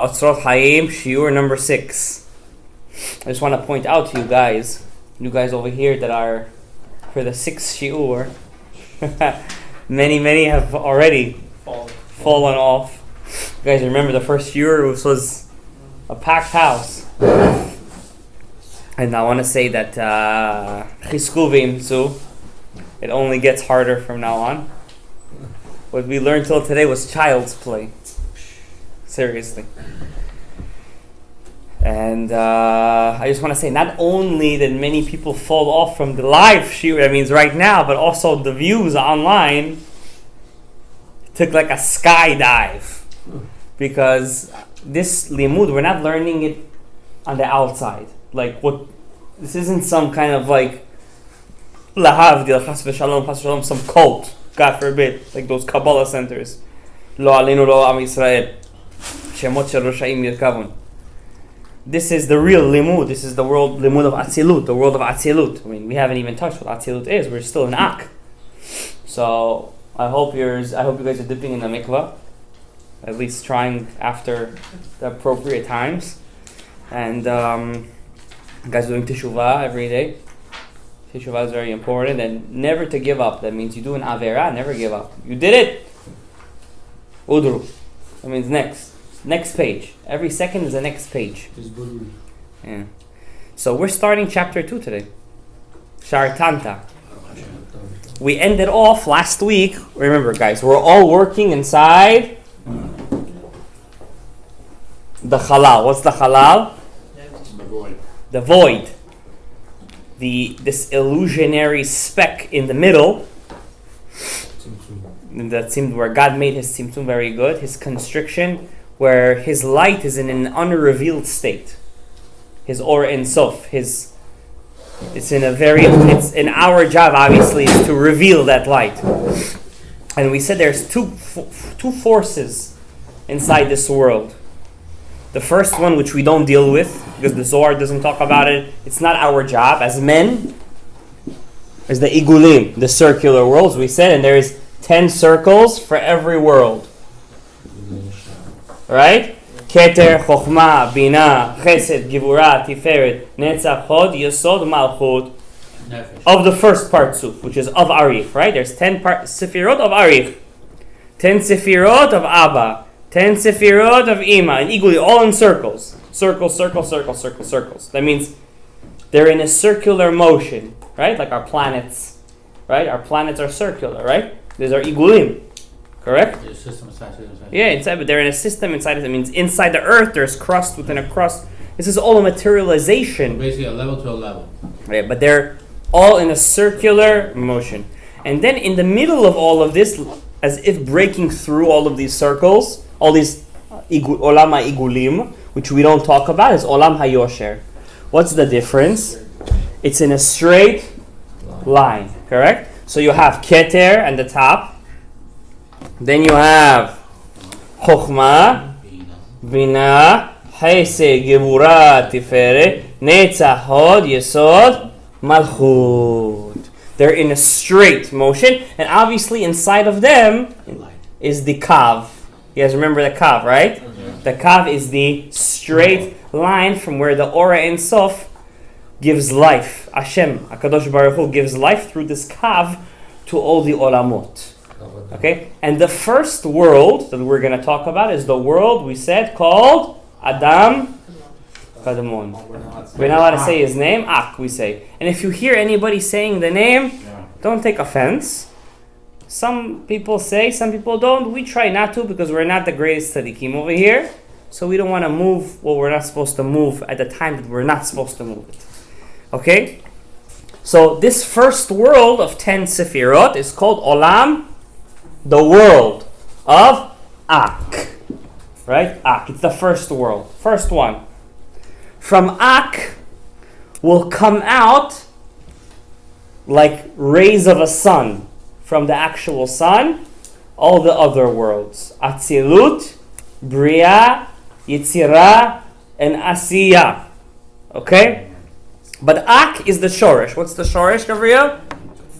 Otzrot Chaim, shiur number 6. I just want to point out to you guys over here that are for the 6th shiur. many have already fallen off. You guys remember the first shiur was a packed house. And I want to say that Chizku v'imtzu, it only gets harder from now on. What we learned till today was child's play. Seriously. And I just want to say, not only did many people fall off from the live shiur, that means right now, but also the views online took like a skydive. Because this limud, we're not learning it on the outside. Like this isn't some kind of like lahavdil, chas v'shalom, some cult, God forbid, like those Kabbalah centers. Lo alinu lo am Yisrael. Shemot shel Roshaim yirkavun. This is the real limud. This is the world limud of Atzilut, the world of Atzilut. I mean, we haven't even touched what Atzilut is. We're still in Ak. So I hope you guys are dipping in the mikvah, at least trying after the appropriate times, and guys doing teshuvah every day. Teshuvah is very important, and never to give up. That means you do an avera, never give up. You did it. Udru. That means next page. Every second is the next page. Yeah. So we're starting chapter 2 today. Shartanta. We ended off last week. Remember, guys, we're all working inside the halal. What's the halal? The void. This illusionary speck in the middle. That seemed where God made his tzimtzum very good. His constriction, where his light is in an unrevealed state. His or in sof. It's in our job, obviously, is to reveal that light. And we said there's two forces inside this world. The first one, which we don't deal with, because the Zohar doesn't talk about it, it's not our job as men, is the igulim, the circular worlds, we said, and there is 10 circles for every world. Right? Keter, Chokhmah, Bina, Chesed, Givura, Tiferet, Netzach, Hod, Yesod, Malchut, of the first partsuf, which is of Arich, right? There's 10 Sefirot of Arich, 10 Sefirot of Abba, 10 Sefirot of Ima, and equally all in circles. Circles. That means they're in a circular motion, right? Like our planets, right? Our planets are circular, right? These are igulim, correct? There's a system inside. Yeah, inside, but they're in a system inside. It means inside the earth, there's crust within a crust. This is all a materialization. So basically, a level to a level. Right, but they're all in a circular motion. And then in the middle of all of this, as if breaking through all of these circles, all these olam ha'igulim, which we don't talk about, is olam ha'yosher. What's the difference? It's in a straight line, correct? So you have keter at the top. Then you have chokhmah, bina, chesed, gevura, tiferet, netzach, hod, yesod, malchut. They're in a straight motion, and obviously inside of them is the kav. You guys remember the kav, right? Mm-hmm. The kav is the straight line from where the Ora Ein Sof gives life. Hashem, HaKadosh Baruch Hu, gives life through this kav to all the olamot. Okay? And the first world that we're going to talk about is the world, we said, called Adam Kadmon. We're not allowed to say his name, Ak, we say. And if you hear anybody saying the name, don't take offense. Some people say, some people don't. We try not to because we're not the greatest tzaddikim over here. So we don't want to move what we're not supposed to move at the time that we're not supposed to move it. Okay? So this first world of 10 Sefirot is called Olam, the world of Ak. Right? Ak. It's the first world. First one. From Ak will come out like rays of a sun. From the actual sun, all the other worlds. Atzilut, Bria, Yitzira, and Asiya. Okay? But Ak is the shoresh. What's the shoresh, Gavriel?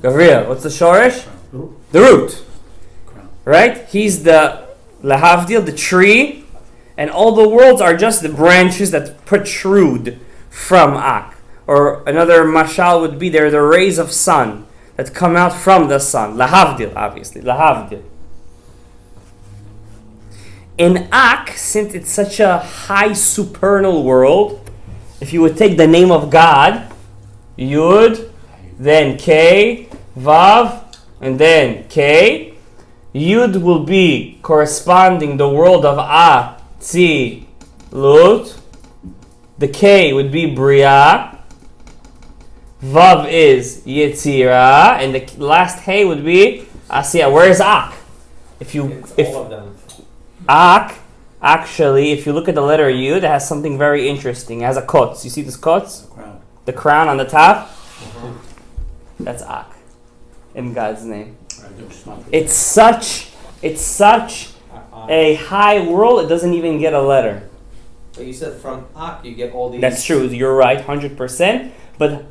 Gavriel, what's the shoresh? The root. Right? He's the lahavdil, the tree, And all the worlds are just the branches that protrude from Ak. Or another mashal would be there are the rays of sun that come out from the sun. Lahavdil, obviously. Lahavdil. In Ak, since it's such a high supernal world, if you would take the name of God, Yud, then K, Vav, and then K, Yud will be corresponding the world of Atzilut. The K would be Bria. Vav is Yetzira, and the last Hey would be Asiya. Where is Ak? All of them. Ak, actually, if you look at the letter Yud, it has something very interesting. It has a kotz. You see this kotz? The crown on the top? That's Ak, in God's name. It's such a high world, it doesn't even get a letter. But you said from Ak you get all these. That's true, you're right, 100%. But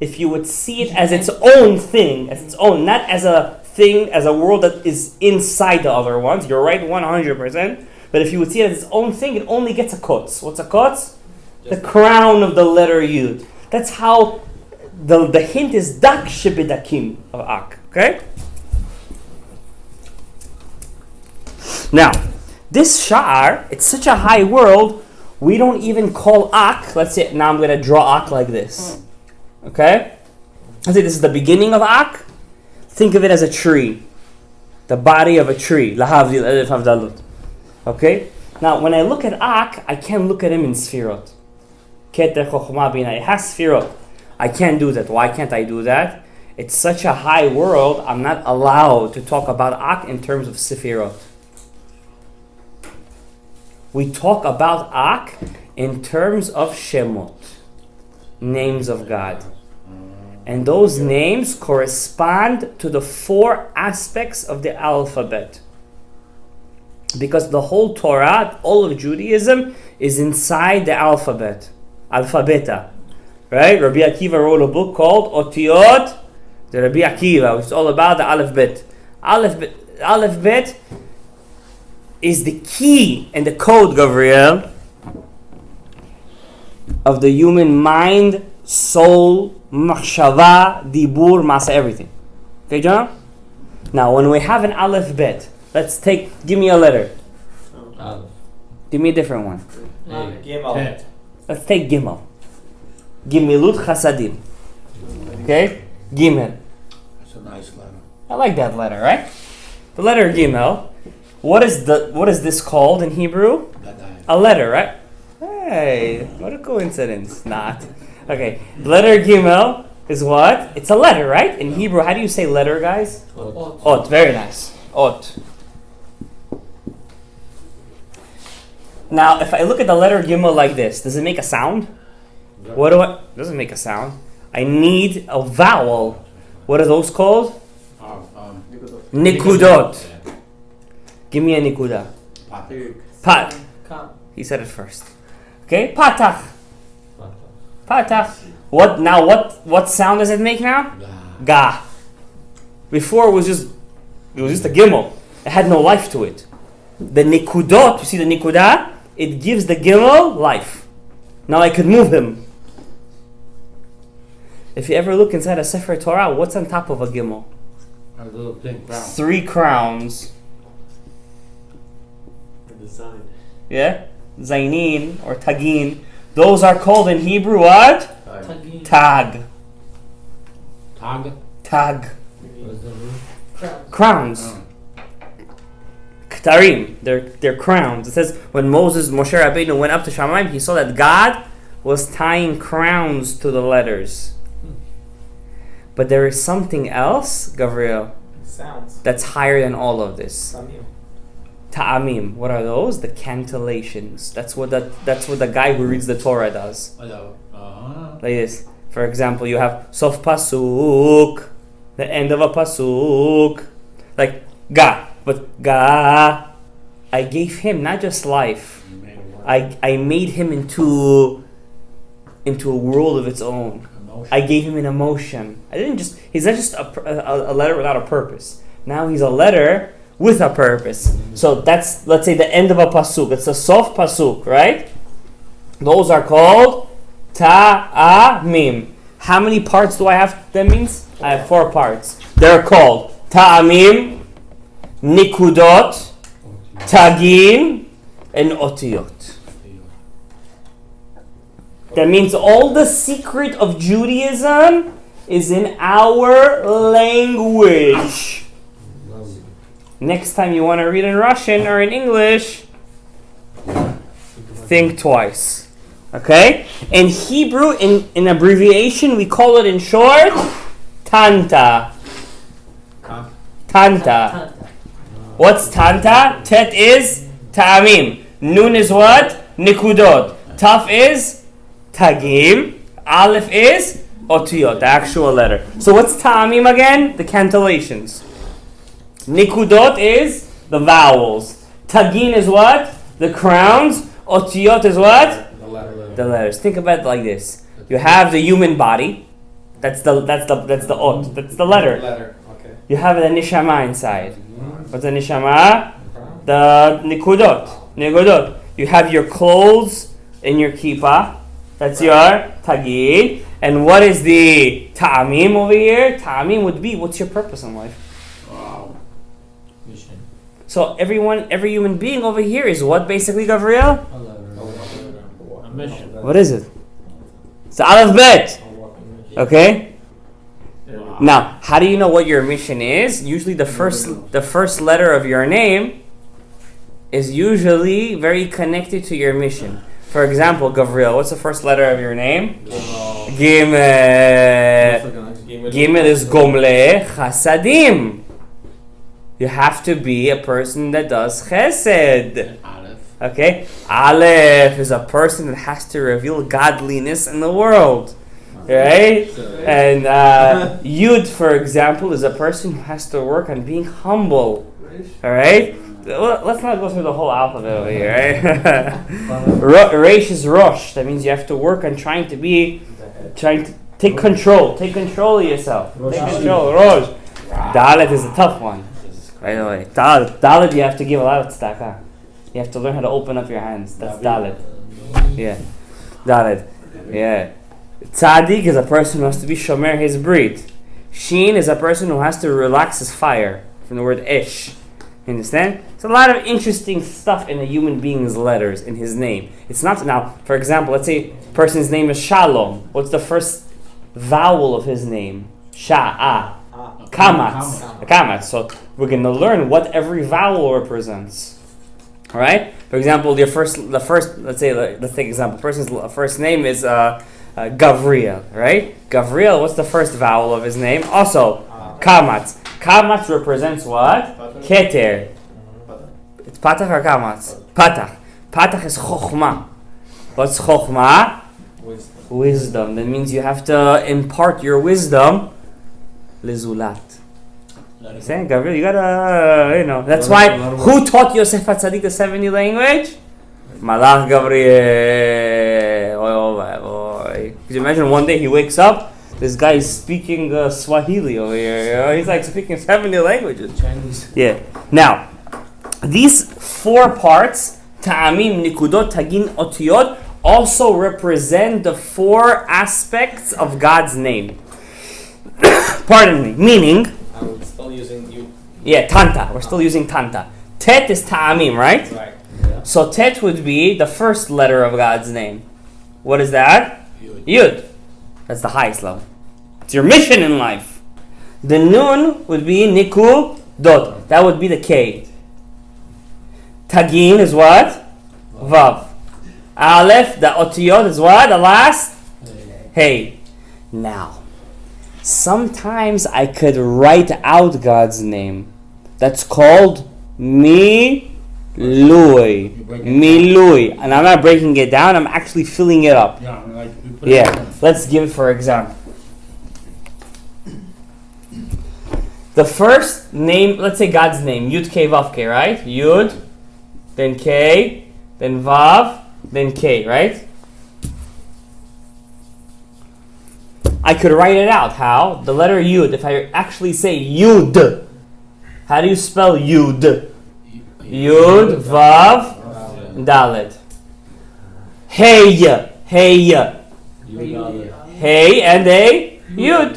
if you would see it as its own thing, not as a thing, as a world that is inside the other ones, you're right 100%. But if you would see it as its own thing, it only gets a kotz. What's a kotz? The crown of the letter Yud. That's how the hint is dak shebedakim of Ak. Okay? Now, this Sha'ar, it's such a high world, we don't even call Ak. Let's say, now I'm going to draw Ak like this. Okay? Let's say this is the beginning of Ak. Think of it as a tree. The body of a tree. Lahavdil elef havdalut. Okay? Now, when I look at Ak, I can't look at him in Sfirot. Keter chokhmah bina. It has Sfirot. I can't do that. Why can't I do that? It's such a high world, I'm not allowed to talk about Ak in terms of Sefirot. We talk about Ak in terms of Shemot, names of God. And those names correspond to the 4 aspects of the alphabet. Because the whole Torah, all of Judaism, is inside the alphabet. Alphabeta. Right? Rabbi Akiva wrote a book called Otiyot, the Rabbi Akiva, which is all about the Aleph Bet. Aleph Bet is the key and the code, Gabriel, of the human mind, soul, machshava, dibur, masa, everything. Okay, John? Now, when we have an Aleph Bet, give me a letter. Aleph. Give me a different one. Gimel. Let's take Gimel. Gimilut Chasadim. Okay? Gimel. That's a nice letter. I like that letter, right? The letter Gimel. What is this called in Hebrew? Gadaev. A letter, right? Hey, what a coincidence. Not. Okay. The letter Gimel is what? It's a letter, right? In Hebrew, how do you say letter, guys? Ot. Very nice. Ot. Now, if I look at the letter Gimel like this, does it make a sound? It doesn't make a sound. I need a vowel. What are those called? Nikudot. Give me a nikuda. Pat. He said it first. Okay? Patach. Patach. What sound does it make now? Ga. Before it was just a gimel. It had no life to it. The nikudot, you see the nikuda? It gives the gimel life. Now I could move him. If you ever look inside a Sefer Torah, what's on top of a gimel? A little pink crown. 3 crowns. The design. Yeah? Zainin or Tagin. Those are called in Hebrew what? Tag. Tag. Tag. What does that mean? Crowns. Ktarim. They're crowns. It says when Moshe Rabbeinu went up to Shamayim, he saw that God was tying crowns to the letters. But there is something else, Gabriel, Sounds. that's higher than all of this. Samim. Ta'amim. What are those? The cantillations. That's what the guy who reads the Torah does. Like this. For example, you have Sof Pasuk, the end of a Pasuk. Like Ga. But Ga, I gave him not just life. I made him into a world of its own. I gave him an emotion. He's not just a letter without a purpose. Now he's a letter with a purpose. So that's, let's say, the end of a pasuk. It's a sof pasuk, right? Those are called ta'amim. How many parts do I have? That means I have 4 parts. They're called ta'amim, nikudot, tagin, and otiyot. That means all the secret of Judaism is in our language. Next time you want to read in Russian or in English, think twice. Okay? In Hebrew, in abbreviation, we call it in short, Tanta. Tanta. What's Tanta? Tet is Ta'amim. Nun is what? Nikudot. Taf is Tagim. Aleph is Otiyot, the actual letter. So what's Ta'amim again? The cantillations. Nikudot is the vowels. Tagin is what? The crowns. Otiyot is what? The letters. Think about it like this. You have the human body. That's the ot. That's the letter. Okay. You have the neshama inside. What's the neshama? The nikudot. You have your clothes in your kippah. That's your tagin. And what is the ta'amim over here? Ta'amim would be, what's your purpose in life? Mission. So every human being over here is what basically, Gabriel? A mission. What is it? It's the Aleph Bet. Okay? Now, how do you know what your mission is? Usually the first letter of your name is usually very connected to your mission. For example, Gabriel, what's the first letter of your name? Gimel. Gimel is Gomle Chasadim. You have to be a person that does chesed. Aleph. Okay? Aleph is a person that has to reveal godliness in the world. Right? And Yud, for example, is a person who has to work on being humble. Alright? Let's not go through the whole alphabet over here, right? Reish is Rosh. That means you have to work on trying to take control. Take control of yourself. Take control. Rosh. Dalet is a tough one. By the way. Dalet, you have to give a lot of tzedakah. You have to learn how to open up your hands. That's Dalet. Yeah. Dalet. Yeah. Tzaddik is a person who has to be shomer his breed. Shin is a person who has to relax his fire. From the word ish. You understand? It's a lot of interesting stuff in a human being's letters, in his name. It's not, now, for example, let's say a person's name is Shalom. What's the first vowel of his name? Sha'a. Kamatz. Kamatz. So we're going to learn what every vowel represents. Alright? For example, let's take example. The person's first name is Gavriel, right? Gavriel, what's the first vowel of his name? Also, Kamatz. Kamatz represents what? Keter. It's Patach or Kamatz? Patach. Patach is Chokhmah. What's Chokhmah? Wisdom. That means you have to impart your wisdom Lezulat. Saying, Gabriel, you gotta, that's why, who taught Yosef HaTzadik the 70 language? Malach Gabriel. Could you imagine one day he wakes up, this guy is speaking Swahili over here. He's like speaking 70 languages. Chinese. Yeah. Now, these 4 parts, Ta'amim, Nikudot, Tagin, Otiyot, also represent the 4 aspects of God's name. Pardon me. Meaning, I'm still using you. yeah, Tanta. We're still using Tanta. Tet is Ta'amim, right? Right. Yeah. So Tet would be the first letter of God's name. What is that? Yud. That's the highest level. It's your mission in life. The Nun would be Nikudot. That would be the K. Tagin is what? Vav. Aleph, the Otiyot is what? The last? Hey. Now, sometimes I could write out God's name. That's called Milui. Milui. And I'm not breaking it down, I'm actually filling it up. Yeah, like we put it Yeah. in. Let's give for example. The first name, let's say God's name, Yud K Vav K, right? Yud, then K, then Vav, then K, right? I could write it out. How? The letter Yud, if I actually say Yud, How do you spell Yud? Yud, Vav, Dalet. Hey, hey, hey, and a Yud.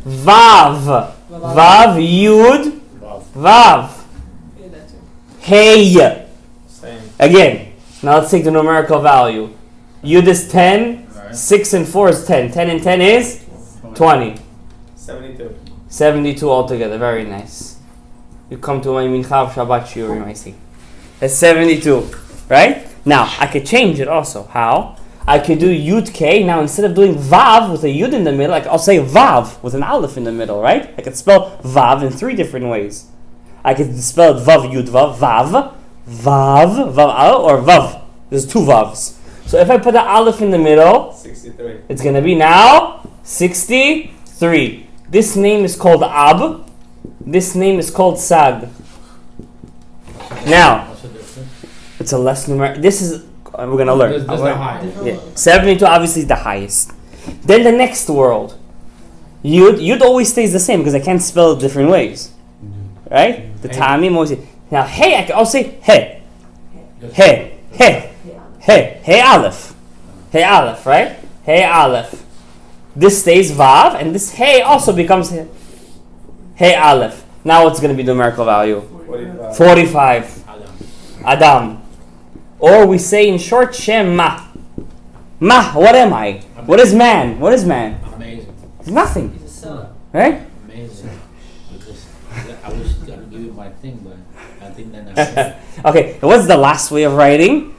Vav, Vav, Yud, Vav. Hey. Same. Again, now let's take the numerical value. Yud is 10, 6 and 4 is 10. 10 and 10 is 20. 72. 72 altogether. Very nice. You come to my Mincha Shabbat Shiurim, I see. That's 72, right? Now, I could change it also. How? I could do Yud K. Now, instead of doing Vav with a Yud in the middle, I'll say Vav with an Aleph in the middle, right? I could spell Vav in 3 different ways. I could spell it Vav Yud Vav, Vav, Vav, Vav, or Vav. There's 2 Vavs. So if I put the Aleph in the middle, 63. it's going to be now 63. This name is called Ab. This name is called Sag. Now, What's the difference? it's a less numeric. This is, we're going to learn. This is the highest. Yeah. 72 obviously is the highest. Then the next world. Yud always stays the same because I can't spell it different ways. Right? The Ta'amim always say. Now, hey, I can also say hey. Hey, hey, hey, hey Aleph. Hey Aleph, right? Hey Aleph. This stays Vav, and this hey also becomes hey Aleph. Now what's going to be the numerical value? 45. 45. Adam. Or we say in short, Shem Ma. Ma, what am I? What is man? What is man? Amazing. It's nothing. It's a son. Right? Amazing. Because I was going to give you my thing, but I think then I Okay, what's the last way of writing?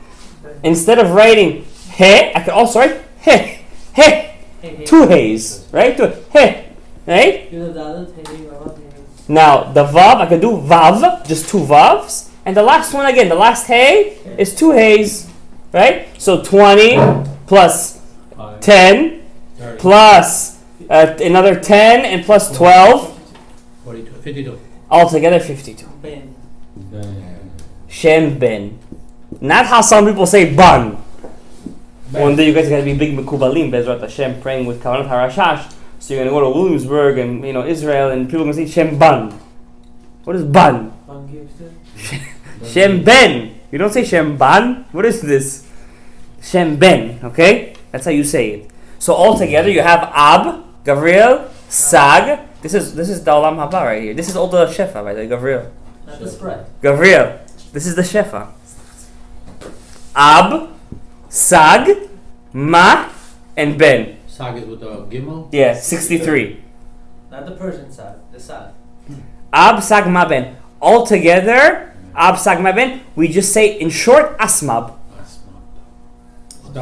Instead of writing he, I can also write he. He. 2 he's, right? He. Right? Now, the vav, I can do vav, just 2 vavs. And the last one again, the last hey is 2 heys. Right? So 20 plus 10 plus another 10 and plus 12. 42, 52. Altogether 52. Ben. Shem Ben. Not how some people say ban. One day you guys are going to be big Mekubalim, Bezrat Hashem, praying with Kavanat HaRashash. So you're going to go to Williamsburg and Israel, and people are going to say Shem Ban. What is Ban? Shem Ben. You don't say Shem Ban. What is this? Shem Ben. Okay? That's how you say it. So all together you have Ab, Gavriel, Sag. This is the Olam Haba right here. This is all the Shefa, right? Gavriel. Not the spread. Gavriel. This is the Shefa. Ab, Sag, Ma, and Ben. Sag is with the Gimel. Yeah, 63. Not the Persian side. The side. Ab, Sag, Ma, Ben. All together, Ab, Sag, Ma, Ben. We just say in short, Asmab.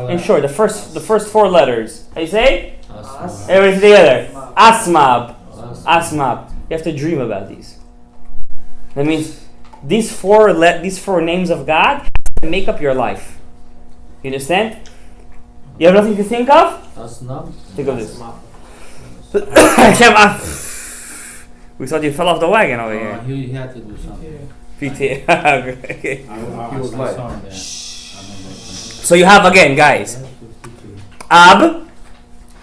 In short, the first 4 letters. How you say? Asmab. Everybody together. Asmab. Asmab. You have to dream about these. That means these 4 names of God make up your life. You understand? You have nothing to think of? Asnab. Think of this. Hashem, we thought you fell off the wagon over here. He had to do something. PT. Okay. I was my son there. So you have again, guys. Ab,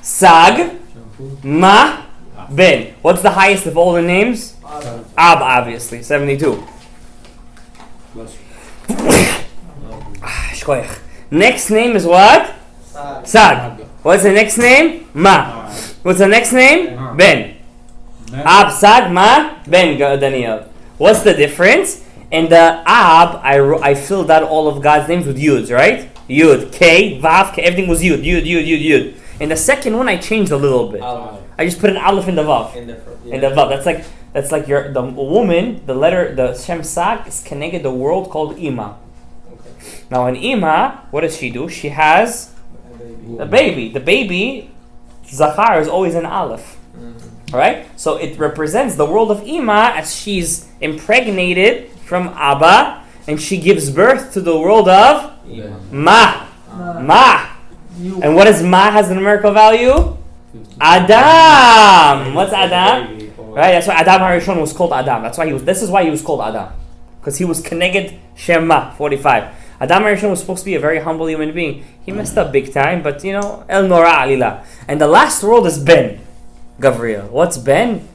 Sag, Ma, Ben. What's the highest of all the names? Ab, obviously, 72. Shkoyach. Next name is what? Sag. What's the next name? Ma. What's the next name? Ben. Ab, Sag, Ma, Ben, Daniel. What's the difference? In the Ab, I filled out all of God's names with Yuds, right? Yud, K, Vav, K, everything was Yud, Yud, Yud, Yud, Yud. In the second one, I changed a little bit. I just put an Aleph in the Vav. In the Vav. That's like the woman, the letter, the Shem Sag is connected the world called Ima. Okay. Now in Ima, what does she do? She has a baby. The baby, Zachar, is always an Aleph. Right? So it represents the world of Ima as she's impregnated from Abba, and she gives birth to the world of Ma. Ma. And what is Ma has the numerical value? Adam. What's Adam? Right? That's why Adam HaRishon was called Adam. This is why he was called Adam. Because he was Keneged Shema, 45. Adam HaRishon was supposed to be a very humble human being. He messed up big time, but El Nora Alila. And the last world is Ben. Gavriel. What's Ben?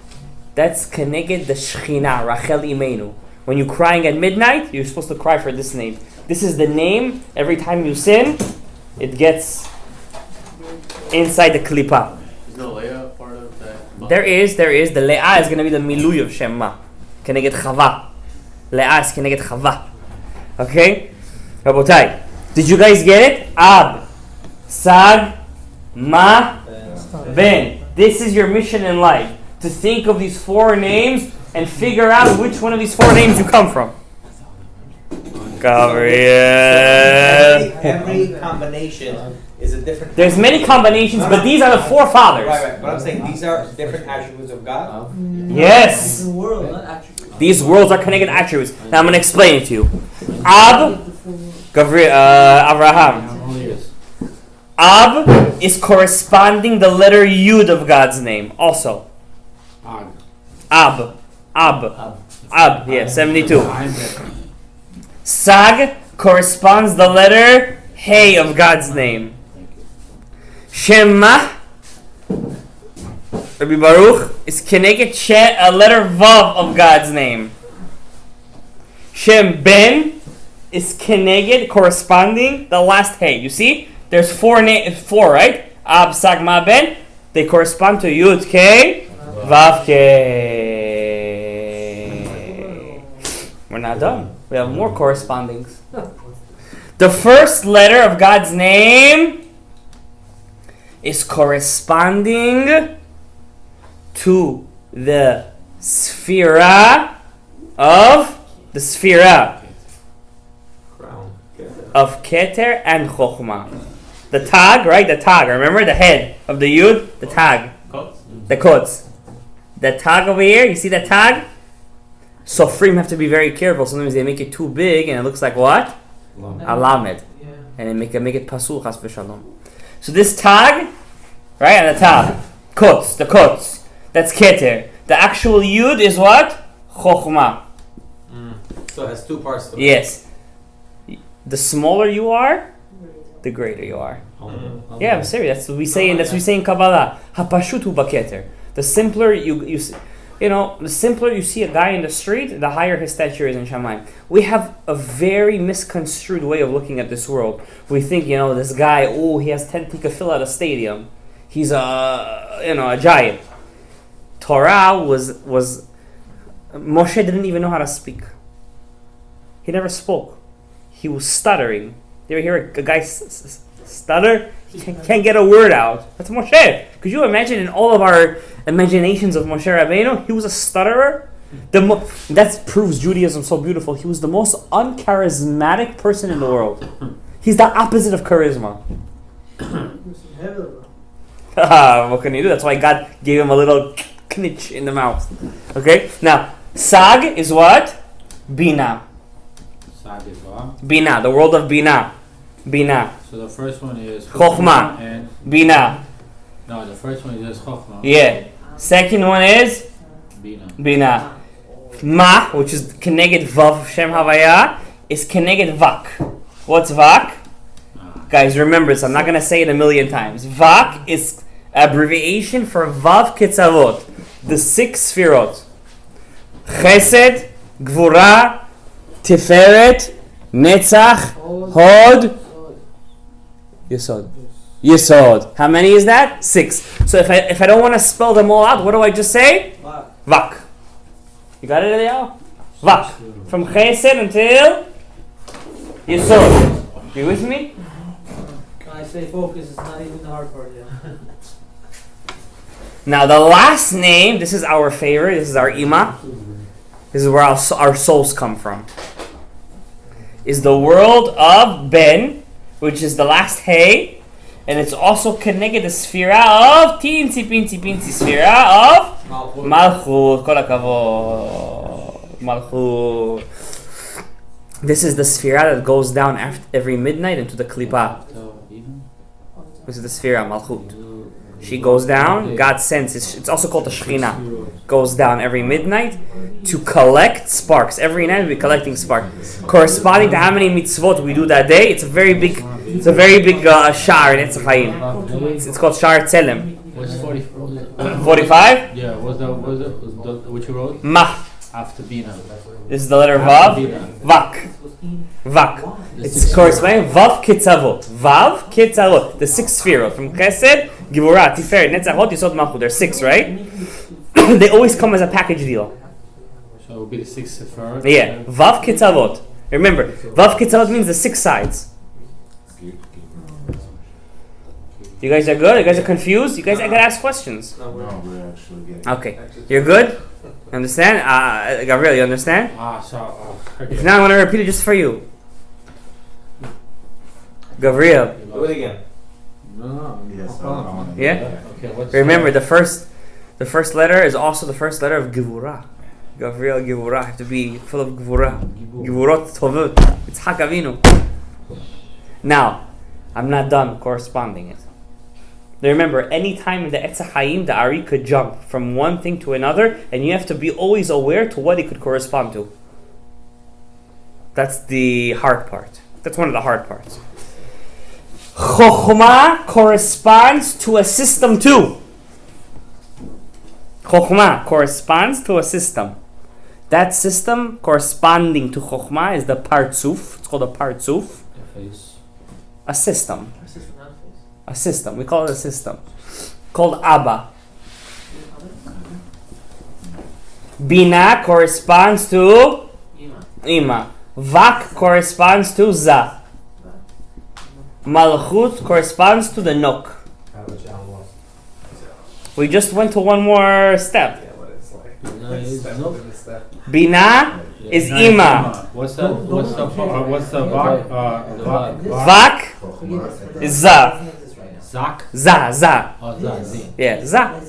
That's Keneged the Shechina, Rachel Imenu. When you're crying at midnight, you're supposed to cry for this name. This is the name, every time you sin, it gets inside the klipa. Is the Leah part of that? There is. The Le'ah is going to be the Miluy of Shema. Keneged Chava. Le'ah is Keneged Chava. Okay? Rabotai. Did you guys get it? Ab. Sag. Ma. Ben. This is your mission in life. To think of these four names and figure out which one of these four names you come from. Gabriel. Every combination is a different. There's many combinations, but these are the four fathers. Right. But I'm saying these are different attributes of God. Yes. The world, not attributes. These worlds are connected attributes. Now I'm going to explain it to you. Ab, Gabriel, Abraham. Ab is corresponding the letter Yud of God's name. Also. Ab. Yeah, 72. Sag corresponds the letter Hey of God's name. Shema, Rabbi Baruch, is Keneged a letter Vav of God's name. Shem Ben is Keneged corresponding the last Hey. You see? There's four, right? Ab, Sag, Ma, Ben. They correspond to Yud, K, Vav, K. We're not done. We have more correspondings. The first letter of God's name is corresponding to the Sphira of the Sphira of Keter and Chokhmah. The Tag, right? The Tag. Remember the head of the Yud? The Tag. The Kots. The Tag over here, you see that Tag? Sofrim have to be very careful. Sometimes they make it too big and it looks like what? A Lamed. And they make it Pasul, Chas v'Shalom. So this Tag, right, on the top. Kots, the Kots. That's Keter. The actual Yud is what? Chokhmah. So it has two parts to it. Yes. The smaller you are, the greater you are. Yeah, I'm serious. That's what we say. That's what we say in Kabbalah. Hapashut hu baketer. The simpler the simpler you see a guy in the street, the higher his stature is in Shamayim. We have a very misconstrued way of looking at this world. We think, this guy, he has 10 tikafil at a stadium. He's a giant. Torah was Moshe didn't even know how to speak. He never spoke. He was stuttering. You ever hear a guy stutter? He can't get a word out. That's Moshe. Could you imagine in all of our imaginations of Moshe Rabbeinu, he was a stutterer? That proves Judaism so beautiful. He was the most uncharismatic person in the world. He's the opposite of charisma. What can you do? That's why God gave him a little knitch in the mouth. Okay? Now, Sag is what? Bina. Bina, the world of Bina. Bina. So the first one is Chokhmah. And Bina. no, the first one is just Chokhmah. Yeah. Second one is Bina. Bina. Ma, which is Keneged Vav Shem Havaya, is Keneged Vak. What's Vak? Guys, remember this. I'm not going to say it a million times. Vak is abbreviation for Vav Ketzavot. The 6 Sfirot. Chesed, Gvura, Tiferet, Netzach, Hod, Yesod. How many is that? 6. So if I don't want to spell them all out, what do I just say? Vak. You got it, Eliyahu? Vak. From Chesed until Yesod. You with me? I say focus, it's not even the hard part yet. Now the last name, this is our favorite, this is our Ima. This is where our souls come from. Is the world of Ben, which is the last Hey, and it's also connected the Sphira of Tinsi Sphira of Malchut. Kol hakavod. Malchut. This is the Sphira that goes down every midnight into the Klipa. This is the Sphira, Malchut. She goes down, God sends, it's also called the Shekhinah, goes down every midnight to collect sparks. Every night we're collecting sparks. Corresponding to how many mitzvot we do that day, it's a very big sha'ar in Etz Chaim. It's called Sha'ar Tzelem. What's 40? 45? Yeah, was the what you wrote? Ma. After Bina. This is the letter After Vav. Bina. Vak. Vak. It's corresponding Vav Kitzavot. Vav Kitzavot. The 6 sphirot from Chesed, Gevurah, Tiferet, Netzachot, Yisod, Malchut. There's 6, right? They always come as a package deal. So it would be the 6 Sephirot. Yeah. Vav Kitzavot. Remember, Vav Kitzavot means the 6 sides. You guys are good? You guys are confused? You guys I gotta ask questions. No, we're actually getting. Okay. You're good? Understand? Gabriel, you understand? Okay. If not, I want to repeat it just for you. Gabriel. do it again. No. Yes, Yeah? Okay, what's Remember, the first letter is also the first letter of Gevurah. Gabriel, Gevurah. Have to be full of Gevurah. Gevurot Tovot. It's Hakavinu. Now, I'm not done corresponding it. Now remember, any time in the Etz HaChaim, the Ari could jump from one thing to another, and you have to be always aware to what it could correspond to. That's the hard part. That's one of the hard parts. Chokhmah corresponds to a system too. Chokhmah corresponds to a system. That system corresponding to Chokhmah is the Partzuf. It's called a Partzuf. A system. A system. We call it a system. Called Abba. Bina corresponds to Ima. Vak corresponds to Za. Malchut corresponds to the Nok. We just went to one more step. Bina is Ima. What's the Vak is Za. Zak? Za. Oh, Z. Yeah, Za.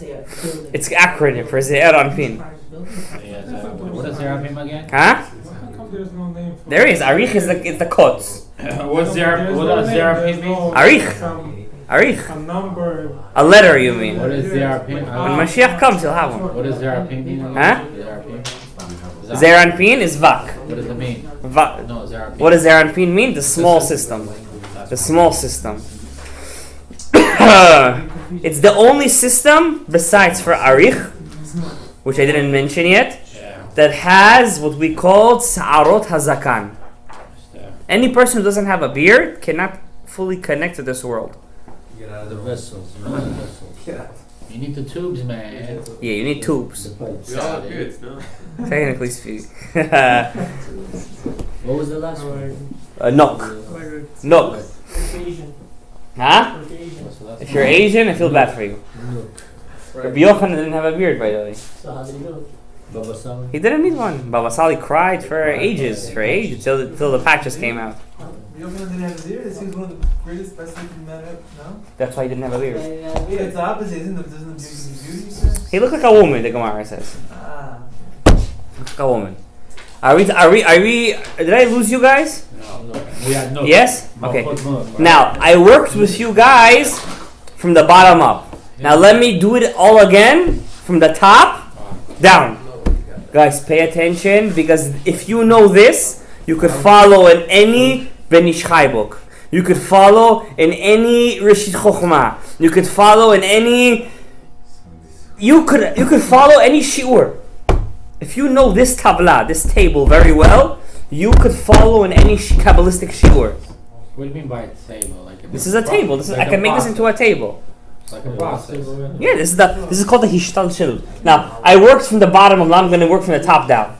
It's acronym for Ze'er Anpin. Yeah, Zak. What is Zerapim again? Huh? There's no name for There is. Arich is the Kots. What does Zerapim mean? Arich. Arich. a number. A letter, you mean. What is Zerapim? When Mashiach comes, he'll have one. What does Zerapim mean? Huh? Zerapim? Ze'er Anpin is Vak. What does it mean? Va- No, Zerapim. What does Ze'er Anpin mean? The small system. The small system. It's the only system, besides for Arich, which I didn't mention yet, Yeah. that has what we call Sa'arot Hazakan. Any person who doesn't have a beard cannot fully connect to this world. Get out of The the vessels. You know the vessels. Yeah. You need the tubes, man. Yeah, you need tubes, We all have beards, no? technically speaking. What was the last one? Nok. Nok. Huh? What's the last If you're Asian, I feel bad for you. Rabbi Yochanan didn't have a beard, by the way. So how did he do? Baba Sami? He didn't need one. Baba Sali cried for ages, till the patches came out. Yochanan didn't have a beard. This is one of the greatest Pacific men ever. No, That's why he didn't have a beard. it's the opposite, isn't it? Doesn't the beauty, sir? He looked like a woman, the Gemara says. Ah, Looked like a woman. Are we, did I lose you guys? No. We had no. Yes? Okay. Malchut. Now, I worked with you guys from the bottom up. Now let me do it all again from the top down. Guys, pay attention, because if you know this, you could follow in any Ben Ish Chai book. You could follow in any Rishit Chokhmah. You could follow in any... You could follow any shiur. If you know this tabla, this table very well, you could follow in any Kabbalistic shiur. What do you mean by table? Like This is a table. I can make this into a table. It's like a process. Yeah, this is called the Hishtalshelut. Now, I worked from the bottom up, now I'm going to work from the top down.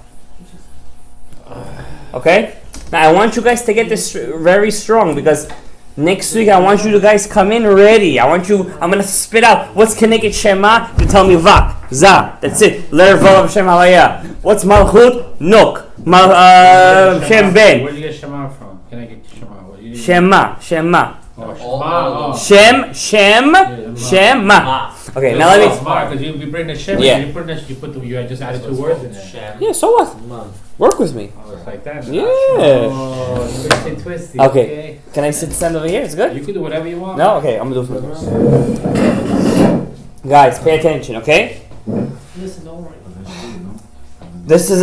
Okay? Now, I want you guys to get this very strong, because next week I want you guys come in ready. I'm going to spit out what's Keneket Shema, you tell me Vak, Za, that's it. Letter Vav Shem Havaya. What's Malchut? Nok. Shem Ben. Where do you get Shema from? Can I get Shema? What do you Shema. Oh, Shema. Oh. Shema. Okay, now let me... Smart, because you bring the Shema, Yeah. you just added 2 words in there. Yeah, so what? Work with me. Oh, it's like that. Yeah. Oh, twisty. Okay. Can I stand over here? It's good? You can do whatever you want. No? Okay, I'm gonna do it. Guys, pay attention, okay? Listen, don't worry. This is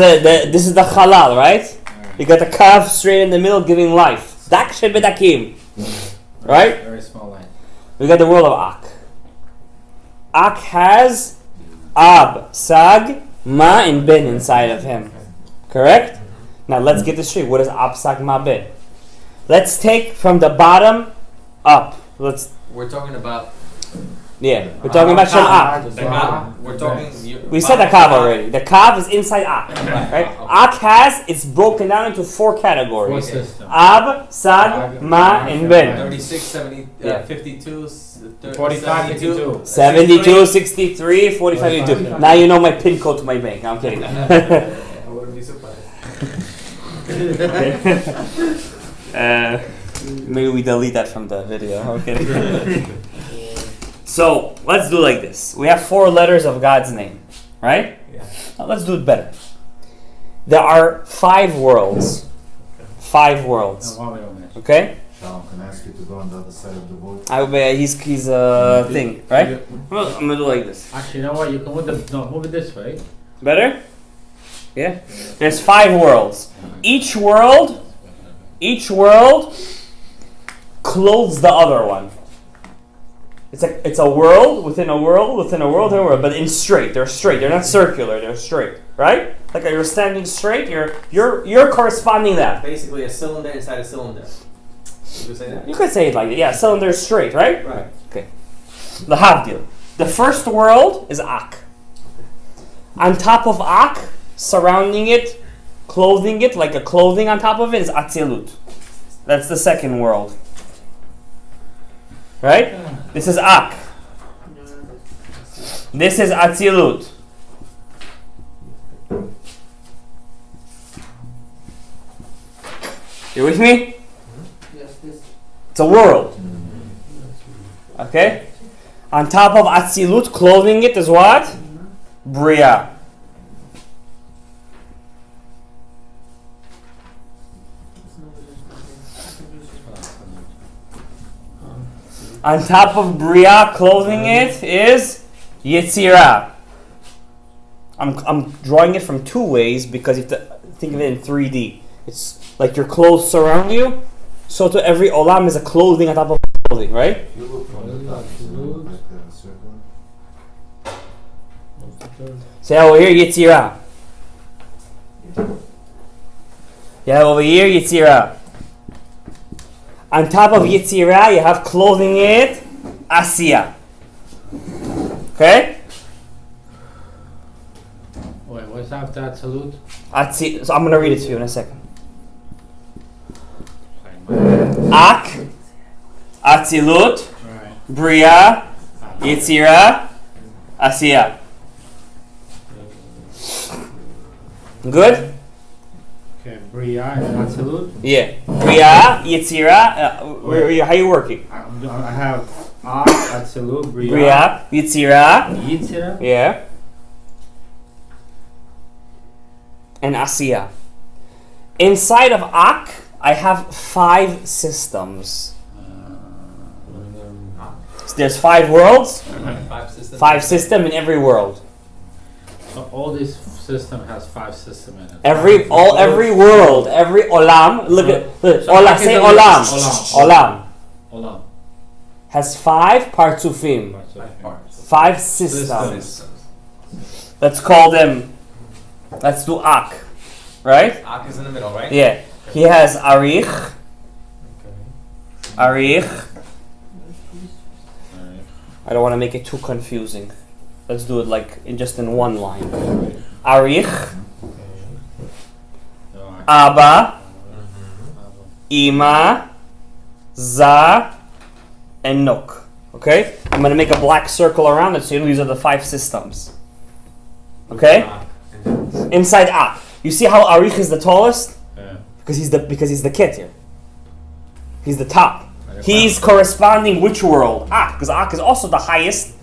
the halal, right? You got the calf straight in the middle giving life. Dak shebedakim. Right? Very small line. We got the world of Ak. Ak has Ab, Sag, Ma, and Ben inside of him. Correct? Now let's get this straight. What is Ab, Sag, Ma, Ben? Let's take from the bottom up. We're talking about We're talking about Shem Ak. the Kav. We're talking. We said the Kav already. The Kav is inside Ak. Right? Ak has, it's broken down into 4 categories. Ab, Sag, Ma, and Ben. 36, 70, Yeah. 52, 45, 52. 72, 63, 45, 52. Now you know my PIN code to my bank. No, I'm kidding. I wouldn't be surprised. Maybe we delete that from the video. Okay. So let's do like this. We have 4 letters of God's name, right? Yeah. Now let's do it better. There are 5 worlds. 5 worlds. Okay? Shalom, can I ask you to go on the other side of the board? He's a thing, right? Well, I'm gonna do like this. Actually, you know what? You can move it this way. Better? Yeah. There's 5 worlds. Each world clothes the other one. It's a world within a world within a world within a world, but in straight. They're straight. They're not circular. They're straight, right? Like you're standing straight. You're corresponding that. Basically, a cylinder inside a cylinder. You could say that. You could say it like that. Yeah, cylinder is straight, right? Right. Okay. The Havdil. The first world is Ak. On top of Ak, surrounding it, clothing it like a clothing on top of it is Atzilut. That's the second world. Right? This is Ak. This is Atzilut. You with me? Yes, this. It's a world. Okay? On top of Atzilut, clothing it is what? Bria. On top of Bria, clothing it is Yetzirah. I'm drawing it from 2 ways because you have to think of it in 3D. It's like your clothes surround you. So to every olam is a clothing on top of clothing, right? If you look from the top, you know, like a circle. Say over here, Yetzirah. Yeah, over here, Yetzirah. On top of Yetzirah, you have clothing it, Asiya. Okay? Wait, what's after that salute? So I'm going to read it to you in a second. Ak, Atzilut, Right. Bria, Yetzirah, Asiya. Good? Okay, Bria and salute. Yeah. Bria, Yetzirah, how are you working? I have Ak, salute, Bria. Bria, Yetzirah, Yitzira. yeah, and Asiya. Inside of Ak, I have 5 systems. So there's 5 worlds, 5 systems. 5 systems in every world. So all this system has 5 systems in it. Every world, every olam. Look, olam. Say olam. Olam Hold has 5 partsufim, on. 5 systems. Let's call them. Let's do Ak, right? Ak is in the middle, right? Yeah. He has Arich. Arich. I don't want to make it too confusing. Let's do it like in one line. Arich, Abba, Ima, Za, and Nok. Okay? I'm going to make a black circle around it so you know these are the 5 systems. Okay? Inside Ak. You see how Arich is the tallest? Yeah. Because he's the Keter. He's the top. He's corresponding which world? Ak, because Ak is also the highest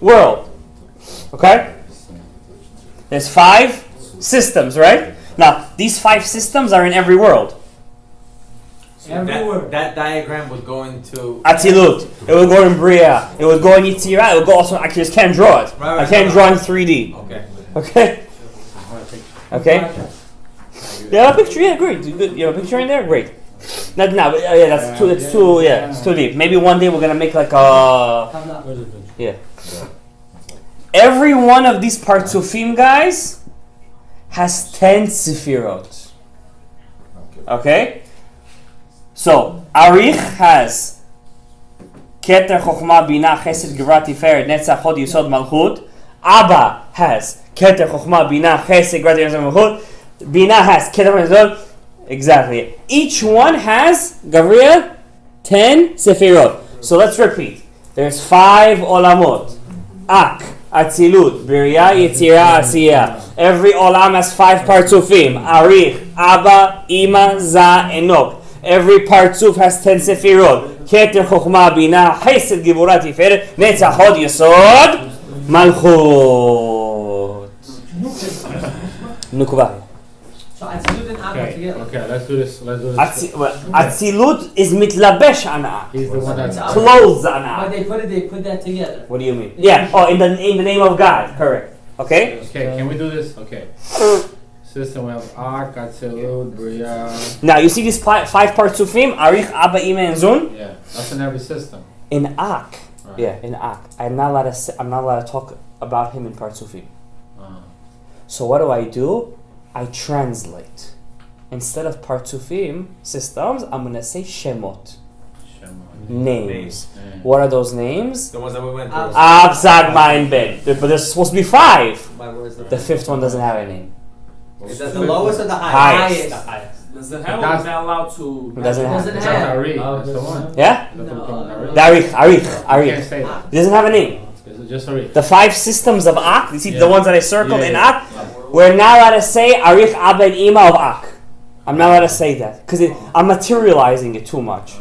world. Okay? There's 5 systems, right? Now, these 5 systems are in every world. Everywhere. That diagram would go into Atzilut. It will go in Bria. It will go in Yetzirah. It will go also. I just can't draw it. Right, I can't draw in 3D. Okay. Okay? Okay? You have a picture? Yeah, great. You have a picture in there? Great. Not now. Yeah, that's too. It's too. Yeah, it's too deep. Maybe one day we're gonna make like a. Tabla. Yeah. Every one of these partsufim, guys, has 10 sefirot. Okay? So, Arich has Keter, Chochmah, Binah, Chesed, Gevurah, Tiferet, Netzach, Hod, Yesod, Malchut. Abba has Keter, Chochmah, Binah, Chesed, Gevurah, Yesod, Malchut. Binah has Keter, Yesod. Exactly. Each one has, Gabriel, 10 sefirot. So let's repeat. There's 5 olamot. Ak, Atzilut, Birya, Yetzira, Asiya. Every olam has 5 partsufim. Arich, Abba, Ima, Za, Enoch. Every partsuf has 10 sefirot. Keter, Chochmah, Binah, Chesed, Gevurah, Tiferet, Netzach, Hod, Yesod, Malchut. Nukva. So Atzilut and Abba together. Okay, let's do this. Atzilut is mitlabesh on Ak. He's the one that's Clothes on But Ak. they put that together. What do you mean? Yeah. Oh, in the name of God. Correct. Okay. Okay, can we do this? Okay. System we have Ak, Atzilut, Bria. Now you see these 5 partsufim: Arich, Abba, Ima, and Zun. Yeah, that's in every system. In Ak. Right. Yeah, in Ak. I'm not allowed to talk about him in partsufim. So what do? I translate. Instead of partsufim systems, I'm gonna say shemot. Names. What are those names? The ones that we went through. Ab, Zag, Mein, Ben. But there's supposed to be 5. But where's the The 5th one doesn't have a name. Is that the lowest or the highest? Highest. The highest. Does it have or is that allowed to? It doesn't have. Doesn't It's have. not Ari, that's the one. Yeah? That's No. the Arich. You can't say that. It doesn't have a name. It's just Ari. The 5 systems of Ak, you see Yeah. the ones that I circled in Yeah. Ak, we're not allowed to say Arich, Abba, and Ima of Ak. I'm not allowed to say that because I'm materializing it too much.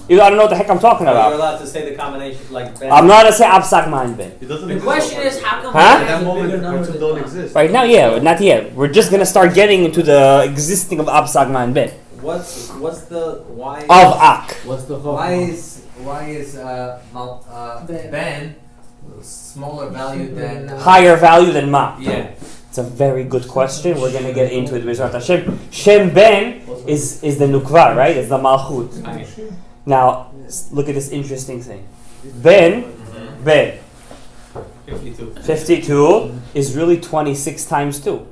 I don't know what the heck I'm talking You're about. allowed to say the combination like Ben. I'm not allowed to say Absak Man Ben. It doesn't The exist. question is, how come Huh? it At has that a moment, bigger number parts than don't mine? exist. Right now, yeah, not yet. We're just gonna start getting into the existing of Absak Man Ben What's the why? of Ak. What's the Why is Ben. Ben smaller value than Higher value than Ma. Yeah. It's a very good question. We're gonna get into it. B'ezrat Hashem. Shem Ben is the Nukva, right? It's the Malchut. Now, look at this interesting thing. Ben 52. 52 is really 26 times 2.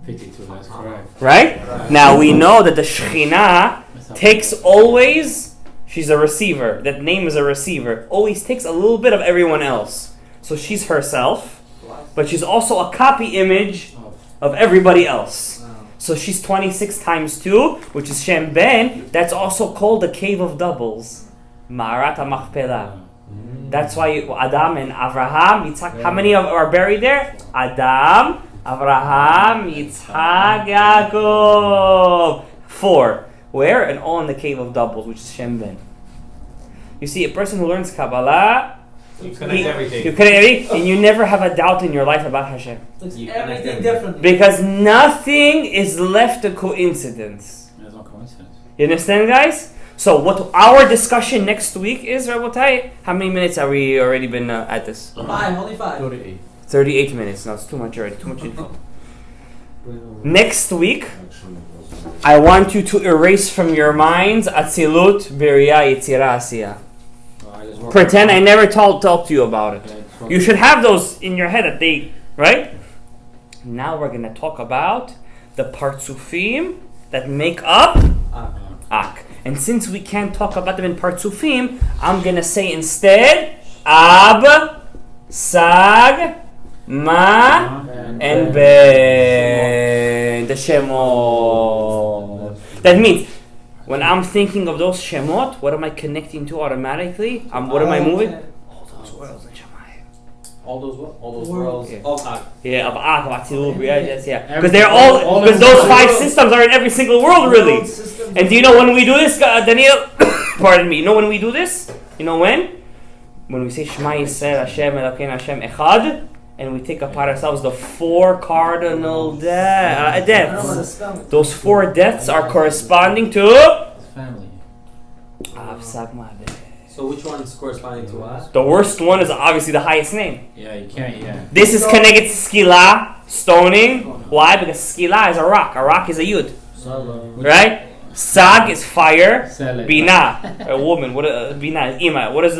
52, that's correct. Right? Now we know that the Shekhinah takes always, she's a receiver. That name is a receiver. Always takes a little bit of everyone else. So she's herself, but she's also a copy image of everybody else. So she's 26 times 2, which is Shem Ben. That's also called the cave of doubles. Ma'arat HaMachpelah. That's why Adam and Avraham, Yitzhak, how many are buried there? Adam, Avraham, Yitzhak, Yaakov. 4. Where? And all in the cave of doubles, which is Shem Ben. You see, a person who learns Kabbalah, You connect everything. you connect everything, and you never have a doubt in your life about Hashem. Looks You connect everything everything. differently. Because nothing is left to coincidence. There's no coincidence. You understand, guys? So what our discussion next week is, Rabotai, how many minutes have we already been at this? 5, only 5. 38 minutes. No, it's too much already. Too much info. Next week, I want you to erase from your minds Atzilut, Biriya, Yetzira, Asiya. Pretend I never talked to you about it. You should have those in your head that they, right? Now we're going to talk about the partsufim that make up Ak. And since we can't talk about them in partsufim, I'm going to say instead Ab, Sag, Ma, and Ben. The Shemot. That means when I'm thinking of those Shemot, what am I connecting to automatically? What am I moving? All those worlds in Shemayim. All those what? All those Worlds. worlds. Yeah. Of Ak. Yeah, of Ak, of Atzilut, yes, yeah. Every- Because they're all because in those the 5 world. systems are in every single world, really. And do you know when we do this, Daniel? Pardon me. You know when we do this? You know when? When we say Shema Yisrael Hashem Elokeinu Hashem Echad, and we take upon ourselves the 4 cardinal I don't know how to deaths. spell it. Those 4 deaths are corresponding to It's family. So which one's corresponding to us? the worst one is obviously the highest name. Yeah, you can't, yeah. This is connected to skila, stoning. Why? Because skila is a rock. A rock is a yud, right? Sag is fire. Sell it. Bina, a woman. What? Bina is ima. What does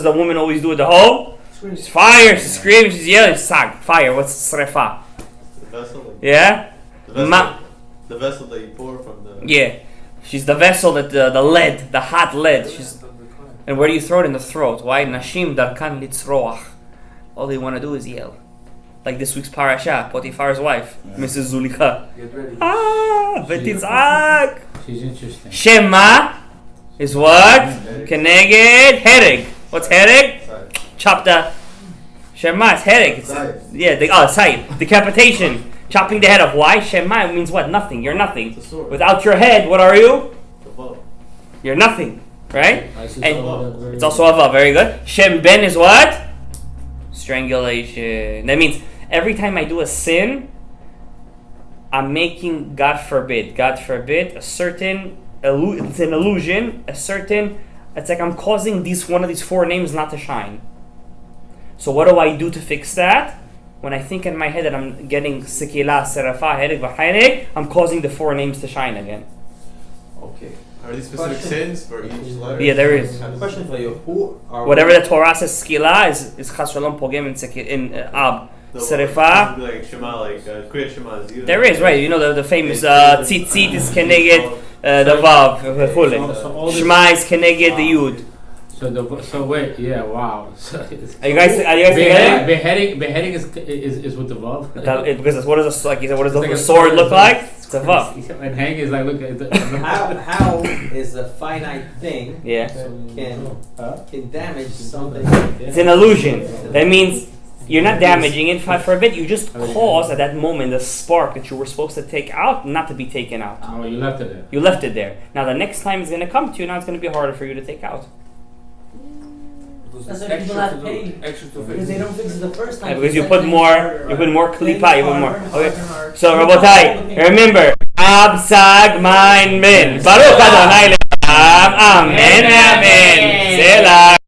the woman always do with the hoe? screaming. She's fire. She's screaming. She's yelling. Sag. Fire. What's srefa? The vessel. Yeah. The vessel. Ma- The vessel that you pour from the. Yeah. She's the vessel that the lead, the hot lead. She's. And where do you throw it? In the throat. Why? Nashim darkan litzroach. All they want to do is yell. Like this week's parasha, Potiphar's wife, Mrs. Zulika. Get ready. V'titzak. She's interesting. Shema is what? Keneged hereg. What's hereg? Sorry. Chop the. Shema is hereg. It's, sayid. Decapitation. Chopping the head off. Why? Shema means what? Nothing. You're nothing. It's a sword. Without your head, what are you? The bow. You're nothing. Right? I see And some of that very it's also a vav. Very good. Shem ben is what? Strangulation. That means every time I do a sin, I'm making, God forbid, a certain, it's an illusion, it's like I'm causing one of these four names not to shine. So what do I do to fix that? When I think in my head that I'm getting sikila, serafa, hereg, v'chaynek, I'm causing the four names to shine again. Okay. Are these specific sins for each letter? Yeah, there is. Question for you: who are Whatever the Torah says skila is chas shalom pogem in ab. Serifa. Like Shema, like Kriyat Shema is you. There is, right? You know the famous tzitzit is keneged the vav v'chule. all this- Shema is keneged the yud. So wait, yeah, wow. So Are you guys together? beheading is with the vav. Because what does like you said, what does It's like the a sword sword. look like? It's a vav. And hang is like look at the, how is a finite thing Yeah, can damage something? it's an illusion. That means you're not damaging it for a bit. You just cause at that moment the spark that you were supposed to take out not to be taken out. Oh, you left it there. You left it there. Now the next time it's going to come to you. Now it's going to be harder for you to take out. That's why people have pain. Extra to Because they don't fix it the first time. Because you The put second more, time, you put more klipa, you put more. harder, Okay. harder. So Rabotai, remember, Ab Sag Mein Min. Baruch Adonai.